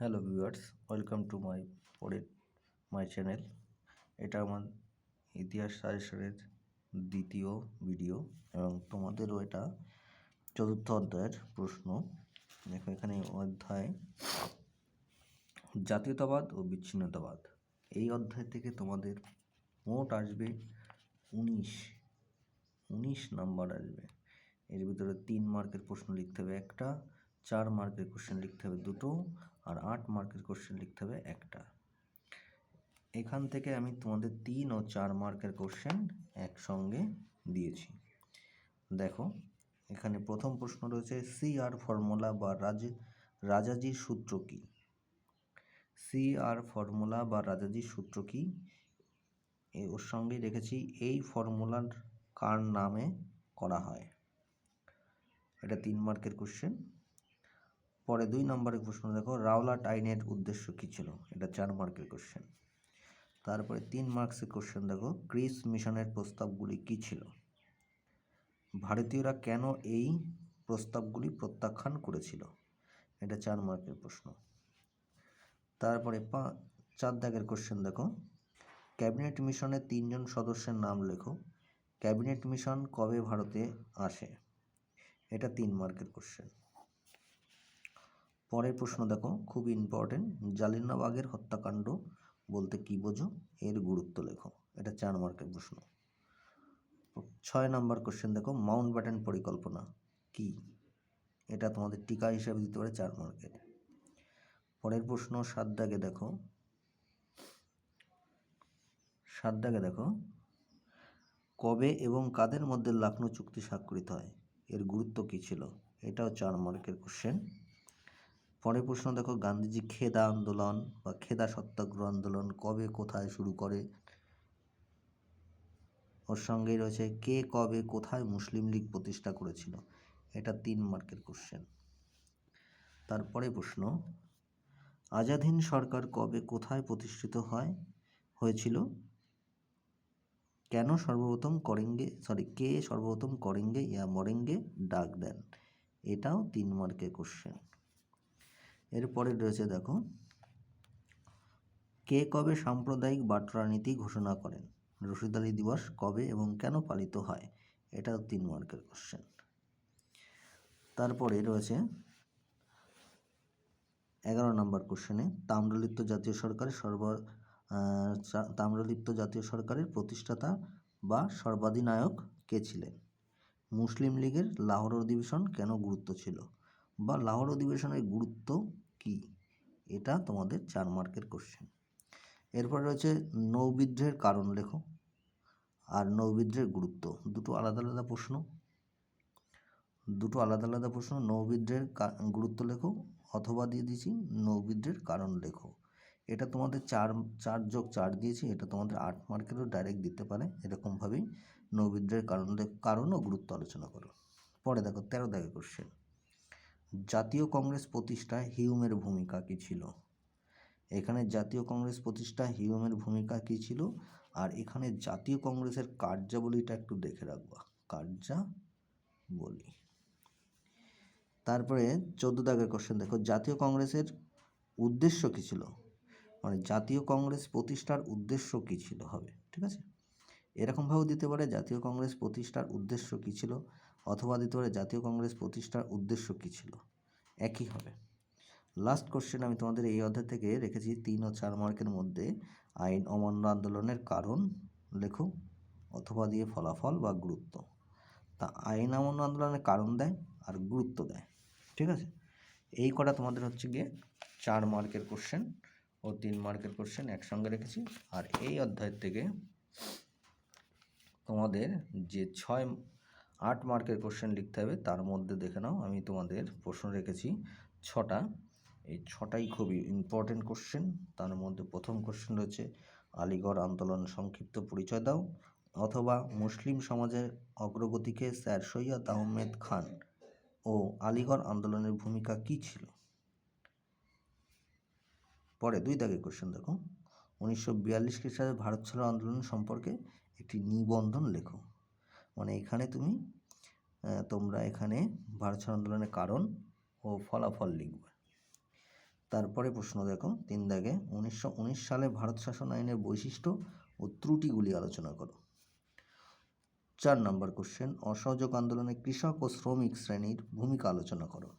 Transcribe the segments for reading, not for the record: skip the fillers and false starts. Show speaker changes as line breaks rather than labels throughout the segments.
Hello viewers, welcome to my channel. এটা আমার ইতিহাস সাজেশনের দ্বিতীয় ভিডিও এবং তোমাদেরও এটা চতুর্থ অধ্যায়ের প্রশ্ন। দেখো এখানে অধ্যায় জাতীয়তাবাদ ও বিচ্ছিন্নতাবাদ। এই অধ্যায় থেকে তোমাদের মোট আসবে 19 নাম্বার আসবে। এর ভিতরে 3 মার্কের প্রশ্ন লিখতে হবে একটা, 4 মার্কের কোশ্চেন লিখতে হবে দুটো, আর 8 মার্কের কোশ্চেন লিখতে হবে একটা। এখান থেকে আমি তোমাদের 3 ও 4 মার্কের কোশ্চেন একসঙ্গে দিয়েছি। দেখো এখানে প্রথম প্রশ্ন রয়েছে CR ফর্মুলা বা রাজাজির সূত্র কি? CR ফর্মুলা বা রাজাজির সূত্র কি? ওর সঙ্গে রেখেছি এই ফর্মুলার কার নামে করা হয়। এটা 3 মার্কের কোশ্চেন। পরে 2 নম্বরের প্রশ্ন দেখো রাওলাট আইনের উদ্দেশ্য কী ছিল? এটা 4 মার্কের কোশ্চেন। তারপরে 3 মার্কসের কোশ্চেন দেখো ক্রিস মিশনের প্রস্তাবগুলি কী ছিল? ভারতীয়রা কেন এই প্রস্তাবগুলি প্রত্যাখ্যান করেছিল? এটা 4 মার্কের প্রশ্ন। তারপরে 4 দাগের কোশ্চেন দেখো ক্যাবিনেট মিশনের 3 জন সদস্যের নাম লেখো। ক্যাবিনেট মিশন কবে ভারতে আসে? এটা 3 মার্কের কোশ্চেন। পরের প্রশ্ন দেখো খুব ইম্পর্টেন্ট, জালিয়ানওয়ালাবাগের হত্যাকাণ্ড বলতে কী বোঝো? এর গুরুত্ব লেখো। এটা 4 মার্কের প্রশ্ন। 6 নম্বর কোশ্চেন দেখো মাউন্টব্যাটেন পরিকল্পনা কি? এটা তোমাদের টিকা হিসাবে দিতে পারে 4 মার্কের। পরের প্রশ্ন 7 দাগে দেখো কবে এবং কাদের মধ্যে লখনৌ চুক্তি স্বাক্ষরিত হয়? এর গুরুত্ব কী ছিল? এটাও 4 মার্কের কোশ্চেন। পরের প্রশ্ন দেখো গান্ধীজি খেদা আন্দোলন বা খেদা সত্যাগ্রহ আন্দোলন কবে কোথায় শুরু করে? ওর সঙ্গেই রয়েছে কে কবে কোথায় মুসলিম লীগ প্রতিষ্ঠা করেছিল? এটা 3 মার্কের কোশ্চেন। তারপরে প্রশ্ন আজাদ হিন্দ সরকার কবে কোথায় প্রতিষ্ঠিত হয়েছিল? কে সর্বপ্রথম করেঙ্গে ইয়া মরেঙ্গে ডাক দেন? এটাও 3 মার্কের কোশ্চেন। এরপরে রয়েছে দেখো কে কবে সাম্প্রদায়িক বাটরানীতি ঘোষণা করেন? রশিদ আলী দিবস কবে এবং কেন পালিত হয়? এটাও 3 মার্কের কোশ্চেন। তারপরে রয়েছে 11 নম্বর কোশ্চেনে তাম্রলিপ্ত জাতীয় সরকারের প্রতিষ্ঠাতা বা সর্বাধিনায়ক কে ছিলেন? মুসলিম লীগের লাহোর অধিবেশন কেন গুরুত্ব ছিল বা লাহোর অধিবেশনের গুরুত্ব কি? এটা তোমাদের 4 মার্কের কোশ্চেন। এরপর রয়েছে নৌবিদ্রোহের কারণ লেখো আর নৌবিদ্রোহের গুরুত্ব। দুটো আলাদা আলাদা প্রশ্ন। নৌবিদ্রোহের গুরুত্ব লেখো অথবা দিয়ে দিয়েছি নৌবিদ্রোহের কারণ লেখো। এটা তোমাদের 4+4 দিয়েছি। এটা তোমাদের 8 মার্কেরও ডাইরেক্ট দিতে পারে। এরকমভাবেই নৌবিদ্রোহের কারণ ও গুরুত্ব আলোচনা করো। পরে দেখো 13 দাগের কোশ্চেন জাতীয় কংগ্রেস প্রতিষ্ঠায় হিউমের ভূমিকা কী ছিল? এখানে জাতীয় কংগ্রেস প্রতিষ্ঠায় হিউমের ভূমিকা কী ছিল আর এখানে জাতীয় কংগ্রেসের কার্যাবলীটা একটু দেখে রাখবা, কার্যাবলী। তারপরে 14 দাগের কোশ্চেন দেখো জাতীয় কংগ্রেসের উদ্দেশ্য কী ছিল? মানে জাতীয় কংগ্রেস প্রতিষ্ঠার উদ্দেশ্য কী ছিল হবে, ঠিক আছে? এরকমভাবেও দিতে পারে জাতীয় কংগ্রেস প্রতিষ্ঠার উদ্দেশ্য কী ছিল, অথবা দিতে পারে জাতীয় কংগ্রেস প্রতিষ্ঠার উদ্দেশ্য কী ছিল, একই হবে। লাস্ট কোশ্চেন আমি তোমাদের এই অধ্যায় থেকে রেখেছি 3 ও 4 মার্কের মধ্যে আইন অমান্য আন্দোলনের কারণ লেখো অথবা দিয়ে ফলাফল বা গুরুত্ব। তা আইন অমান্য আন্দোলনের কারণ দেয় আর গুরুত্ব দেয়, ঠিক আছে? এই কটা তোমাদের হচ্ছে গিয়ে 4 মার্কের কোশ্চেন ও 3 মার্কের কোশ্চেন একসঙ্গে রেখেছি। আর এই অধ্যায় থেকে তোমাদের যে 8 মার্কের কোশ্চেন লিখতে হবে তার মধ্যে দেখে নাও আমি তোমাদের প্রশ্ন রেখেছি 6টা। এই 6টাই খুবই ইম্পর্টেন্ট কোশ্চেন। তার মধ্যে প্রথম কোশ্চেন রয়েছে আলিগড় আন্দোলন সংক্ষিপ্ত পরিচয় দাও, অথবা মুসলিম সমাজের অগ্রগতিকে স্যার সৈয়দ আহমেদ খান ও আলিগড় আন্দোলনের ভূমিকা কী ছিল? পরে 2 দাগের কোশ্চেন দেখো 1942 খ্রিস্টাব্দে ভারত ছাড়ো আন্দোলন সম্পর্কে একটি নিবন্ধন লেখো। মানে এখানে তোমরা এখানে ভারত ছাড়ো আন্দোলনের কারণ ও ফলাফল লিখবে। তারপরে প্রশ্ন দেখো 3 দাগে 1919 সালে ভারত শাসন আইনের বৈশিষ্ট্য ও ত্রুটিগুলি আলোচনা করো। 4 নম্বর কোশ্চেন, অসহযোগ আন্দোলনে কৃষক ও শ্রমিক শ্রেণীর ভূমিকা আলোচনা করো।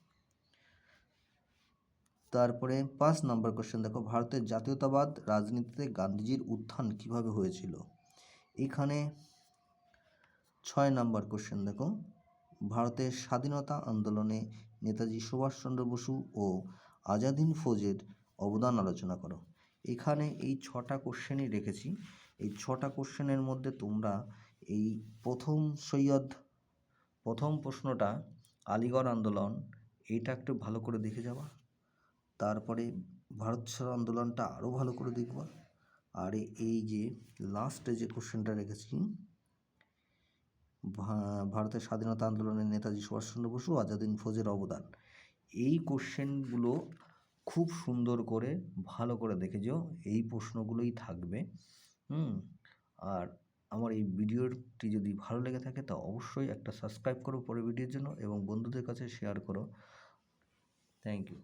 তারপরে 5 নম্বর কোশ্চেন দেখো, ভারতের জাতীয়তাবাদ রাজনীতিতে গান্ধীজির উত্থান কিভাবে হয়েছিল। এখানে 6 নম্বর কোশ্চেন দেখো, ভারতের স্বাধীনতা আন্দোলনে নেতাজি সুভাষচন্দ্র বসু ও আজাদ হিন্দ ফৌজের অবদান আলোচনা করো। এখানে এই 6টা কোশ্চেনই রেখেছি। এই 6টা কোশ্চেনের মধ্যে তোমরা এই প্রথম প্রশ্নটা আলিগড় আন্দোলন, এটা একটু ভালো করে দেখে যাবা। তারপরে ভারত ছাড়ো আন্দোলনটা আরও ভালো করে দেখবা। আর এই যে লাস্টে যে কোশ্চেনটা রেখেছি, ভারতের স্বাধীনতা আন্দোলনে নেতাজি সুভাষচন্দ্র বসু আজাদ হিন্দ ফৌজের অবদান, এই কোশ্চেনগুলো খুব সুন্দর করে ভালো করে দেখে যাও। এই প্রশ্নগুলোই থাকবে। আর আমার এই ভিডিওটি যদি ভালো লেগে থাকে তা অবশ্যই একটা সাবস্ক্রাইব করো পরের ভিডিওর জন্য এবং বন্ধুদের কাছে শেয়ার করো। Thank you.